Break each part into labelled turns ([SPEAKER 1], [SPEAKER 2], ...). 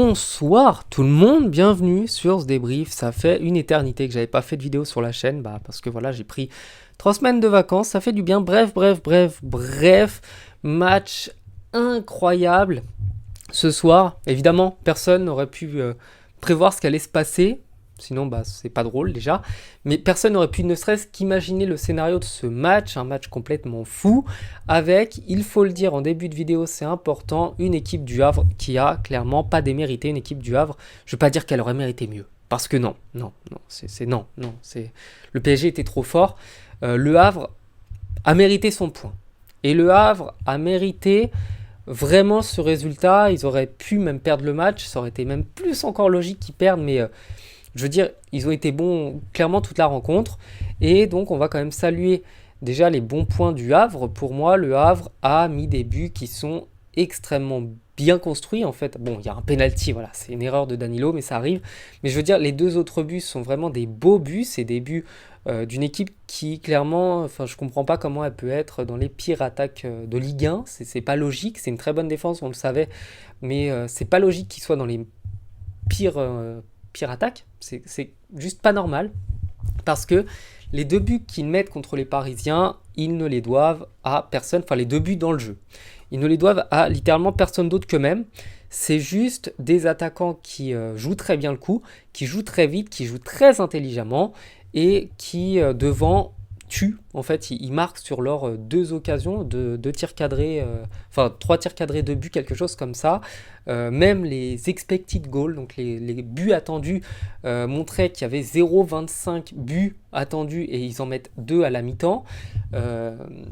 [SPEAKER 1] Bonsoir tout le monde, bienvenue sur ce débrief. Ça fait une éternité que j'avais pas fait de vidéo sur la chaîne, parce que voilà, j'ai pris 3 semaines de vacances, ça fait du bien. Bref, match incroyable ce soir. Évidemment, personne n'aurait pu prévoir ce qu'allait se passer. Sinon, c'est pas drôle déjà. Mais personne n'aurait pu ne serait-ce qu'imaginer le scénario de ce match, un match complètement fou, avec, il faut le dire en début de vidéo, c'est important, une équipe du Havre qui a clairement pas démérité. Une équipe du Havre, je vais pas dire qu'elle aurait mérité mieux. Parce que non, c'est le PSG était trop fort. Le Havre a mérité son point. Et le Havre a mérité vraiment ce résultat. Ils auraient pu même perdre le match, ça aurait été même plus encore logique qu'ils perdent, mais... je veux dire, ils ont été bons clairement toute la rencontre. Et donc, on va quand même saluer déjà les bons points du Havre. Pour moi, le Havre a mis des buts qui sont extrêmement bien construits. En fait, bon, il y a un penalty, voilà, c'est une erreur de Danilo, mais ça arrive. Mais je veux dire, les deux autres buts sont vraiment des beaux buts. C'est des buts d'une équipe qui, clairement, enfin, je comprends pas comment elle peut être dans les pires attaques de Ligue 1. C'est pas logique. C'est une très bonne défense, on le savait. Mais c'est pas logique qu'ils soient dans les pire attaque, c'est juste pas normal, parce que les deux buts qu'ils mettent contre les Parisiens, ils ne les doivent à personne, enfin les deux buts dans le jeu, ils ne les doivent à littéralement personne d'autre qu'eux-mêmes. C'est juste des attaquants qui jouent très bien le coup, qui jouent très vite, qui jouent très intelligemment, et qui devant tuent. En fait, ils marquent sur leurs deux occasions, deux tirs cadrés, enfin 3 tirs cadrés, 2 buts, quelque chose comme ça. Même les expected goals, donc les buts attendus, montraient qu'il y avait 0,25 buts attendus et ils en mettent 2 à la mi-temps.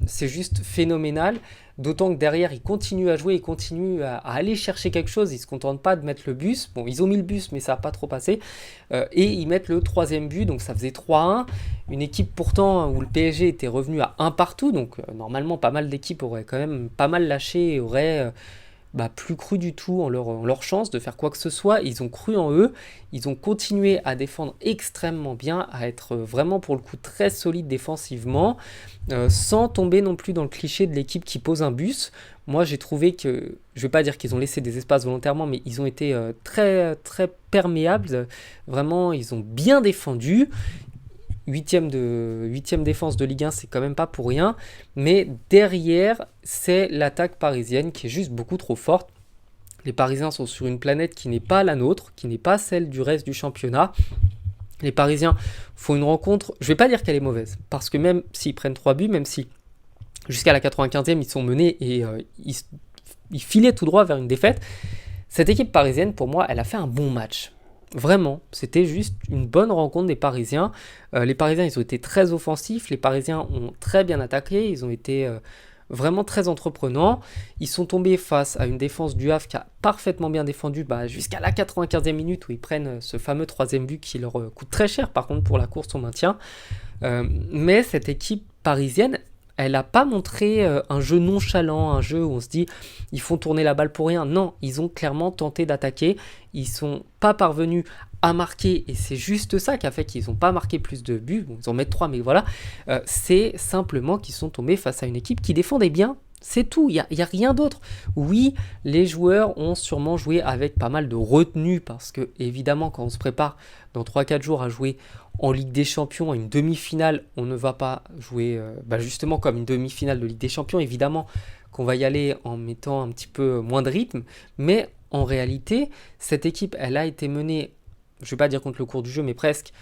[SPEAKER 1] C'est juste phénoménal. D'autant que derrière, ils continuent à jouer, ils continuent à aller chercher quelque chose. Ils ne se contentent pas de mettre le bus. Bon, ils ont mis le bus, mais ça n'a pas trop passé. Et ils mettent le 3e but, donc ça faisait 3-1. Une équipe pourtant où le PSG était revenu à 1 partout. Donc normalement, pas mal d'équipes auraient quand même pas mal lâché et auraient... plus cru du tout en leur chance de faire quoi que ce soit. Ils ont cru en eux, ils ont continué à défendre extrêmement bien, à être vraiment pour le coup très solide défensivement, sans tomber non plus dans le cliché de l'équipe qui pose un bus. Moi j'ai trouvé que, je vais pas dire qu'ils ont laissé des espaces volontairement, mais ils ont été très très perméables, vraiment ils ont bien défendu. Huitième défense de Ligue 1, c'est quand même pas pour rien. Mais derrière, c'est l'attaque parisienne qui est juste beaucoup trop forte. Les Parisiens sont sur une planète qui n'est pas la nôtre, qui n'est pas celle du reste du championnat. Les Parisiens font une rencontre, je vais pas dire qu'elle est mauvaise, parce que même s'ils prennent 3 buts, même si jusqu'à la 95e ils sont menés et ils filaient tout droit vers une défaite, cette équipe parisienne, pour moi, elle a fait un bon match. Vraiment, c'était juste une bonne rencontre des Parisiens. Les Parisiens, ils ont été très offensifs. Les Parisiens ont très bien attaqué. Ils ont été vraiment très entreprenants. Ils sont tombés face à une défense du Havre qui a parfaitement bien défendu jusqu'à la 95e minute où ils prennent ce fameux 3e but qui leur coûte très cher par contre pour la course au maintien. Mais cette équipe parisienne, elle n'a pas montré un jeu nonchalant, un jeu où on se dit ils font tourner la balle pour rien. Non, ils ont clairement tenté d'attaquer. Ils ne sont pas parvenus à marquer et c'est juste ça qui a fait qu'ils n'ont pas marqué plus de buts. Bon, ils en mettent 3, mais voilà. C'est simplement qu'ils sont tombés face à une équipe qui défendait bien. C'est tout, il n'y a rien d'autre. Oui, les joueurs ont sûrement joué avec pas mal de retenue parce que, évidemment, quand on se prépare dans 3-4 jours à jouer en Ligue des Champions, à une demi-finale, on ne va pas jouer justement comme une demi-finale de Ligue des Champions. Évidemment qu'on va y aller en mettant un petit peu moins de rythme, mais en réalité, cette équipe, elle a été menée, je ne vais pas dire contre le cours du jeu, mais presque.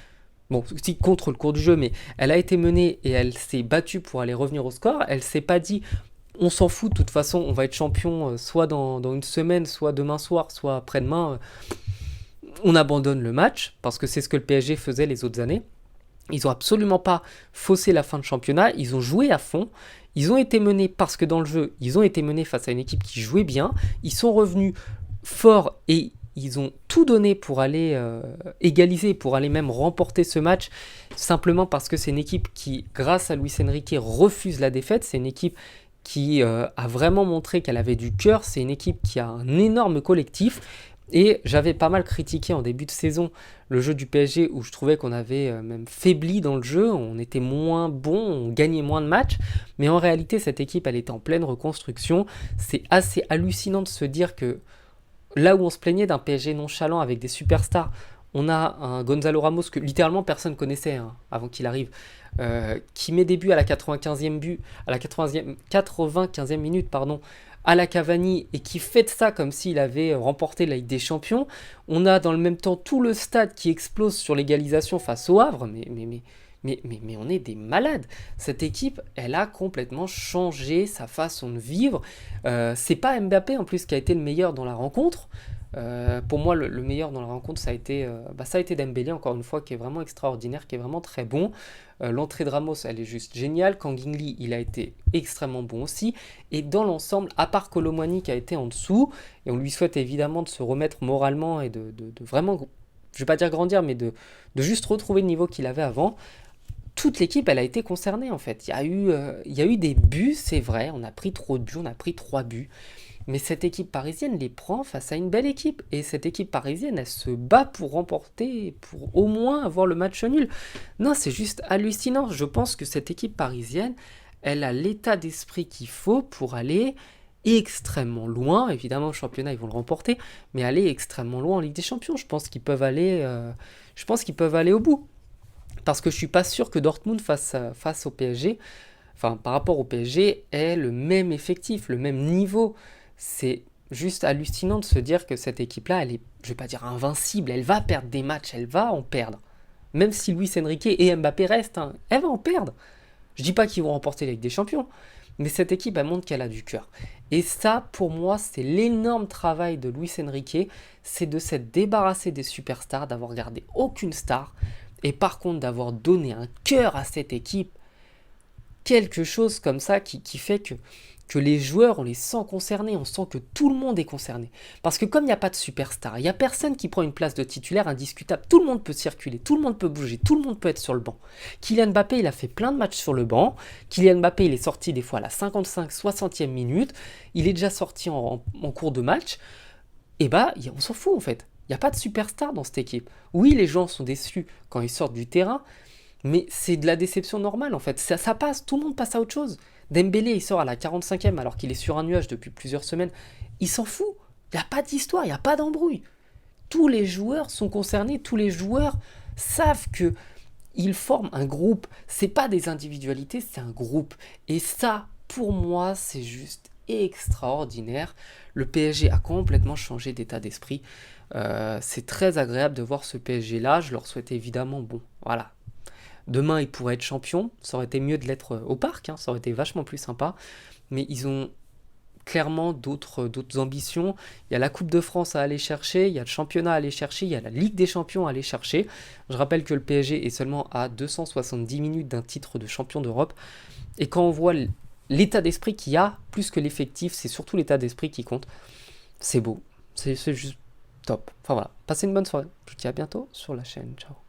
[SPEAKER 1] Bon, si contre le cours du jeu, mais elle a été menée et elle s'est battue pour aller revenir au score. Elle s'est pas dit on s'en fout, de toute façon, on va être champion soit dans une semaine, soit demain soir, soit après-demain. On abandonne le match, parce que c'est ce que le PSG faisait les autres années. Ils n'ont absolument pas faussé la fin de championnat, ils ont joué à fond. Ils ont été menés parce que dans le jeu, ils ont été menés face à une équipe qui jouait bien. Ils sont revenus forts et ils ont tout donné pour aller égaliser, pour aller même remporter ce match, simplement parce que c'est une équipe qui, grâce à Luis Enrique, refuse la défaite. C'est une équipe qui a vraiment montré qu'elle avait du cœur. C'est une équipe qui a un énorme collectif. Et j'avais pas mal critiqué en début de saison le jeu du PSG où je trouvais qu'on avait même faibli dans le jeu, on était moins bon, on gagnait moins de matchs. Mais en réalité, cette équipe, elle était en pleine reconstruction. C'est assez hallucinant de se dire que Là où on se plaignait d'un PSG nonchalant avec des superstars, on a un Gonzalo Ramos que littéralement personne connaissait hein, avant qu'il arrive, qui met des buts à la 95e à la 95e minute, pardon, à la Cavani et qui fête ça comme s'il avait remporté la Ligue des Champions. On a dans le même temps tout le stade qui explose sur l'égalisation face au Havre, mais on est des malades. Cette équipe, elle a complètement changé sa façon de vivre. C'est pas Mbappé en plus qui a été le meilleur dans la rencontre. Pour moi, le meilleur dans la rencontre, ça a été Dembélé, encore une fois, qui est vraiment extraordinaire, qui est vraiment très bon. L'entrée de Ramos, elle est juste géniale. Kangin il a été extrêmement bon aussi. Et dans l'ensemble, à part Colomwani qui a été en dessous, et on lui souhaite évidemment de se remettre moralement et de vraiment, je vais pas dire grandir, mais de juste retrouver le niveau qu'il avait avant. Toute l'équipe, elle a été concernée en fait. Il y a eu des buts, c'est vrai, on a pris trop de buts, on a pris 3 buts. Mais cette équipe parisienne les prend face à une belle équipe. Et cette équipe parisienne, elle se bat pour remporter, pour au moins avoir le match nul. Non, c'est juste hallucinant. Je pense que cette équipe parisienne, elle a l'état d'esprit qu'il faut pour aller extrêmement loin. Évidemment, au championnat, ils vont le remporter. Mais aller extrêmement loin en Ligue des Champions. Je pense qu'ils peuvent aller au bout. Parce que je suis pas sûr que Dortmund face au PSG, enfin par rapport au PSG, ait le même effectif, le même niveau. C'est juste hallucinant de se dire que cette équipe-là, elle est, je vais pas dire invincible, elle va perdre des matchs, elle va en perdre. Même si Luis Enrique et Mbappé restent, hein, elle va en perdre. Je dis pas qu'ils vont remporter la Ligue des Champions, mais cette équipe, elle montre qu'elle a du cœur. Et ça, pour moi, c'est l'énorme travail de Luis Enrique, c'est de s'être débarrassé des superstars, d'avoir gardé aucune star, et par contre d'avoir donné un cœur à cette équipe, quelque chose comme ça qui fait que les joueurs, on les sent concernés, on sent que tout le monde est concerné. Parce que comme il n'y a pas de superstar, il n'y a personne qui prend une place de titulaire indiscutable, tout le monde peut circuler, tout le monde peut bouger, tout le monde peut être sur le banc. Kylian Mbappé, il a fait plein de matchs sur le banc, Kylian Mbappé, il est sorti des fois à la 55, 60e minute, il est déjà sorti en cours de match, et bah, on s'en fout en fait. Il n'y a pas de superstar dans cette équipe. Oui, les gens sont déçus quand ils sortent du terrain, mais c'est de la déception normale en fait. Ça passe, tout le monde passe à autre chose. Dembélé, il sort à la 45e alors qu'il est sur un nuage depuis plusieurs semaines. Il s'en fout. Il n'y a pas d'histoire, il n'y a pas d'embrouille. Tous les joueurs sont concernés, tous les joueurs savent que ils forment un groupe. C'est pas des individualités, c'est un groupe. Et ça, pour moi, c'est juste extraordinaire. Le PSG a complètement changé d'état d'esprit. C'est très agréable de voir ce PSG-là. Je leur souhaite évidemment, bon, voilà. Demain, ils pourraient être champions. Ça aurait été mieux de l'être au parc. Hein, ça aurait été vachement plus sympa. Mais ils ont clairement d'autres ambitions. Il y a la Coupe de France à aller chercher, il y a le championnat à aller chercher, il y a la Ligue des Champions à aller chercher. Je rappelle que le PSG est seulement à 270 minutes d'un titre de champion d'Europe. Et quand on voit l'état d'esprit qu'il y a, plus que l'effectif, c'est surtout l'état d'esprit qui compte. C'est beau, c'est juste top. Enfin voilà, passez une bonne soirée. Je vous dis à bientôt sur la chaîne. Ciao.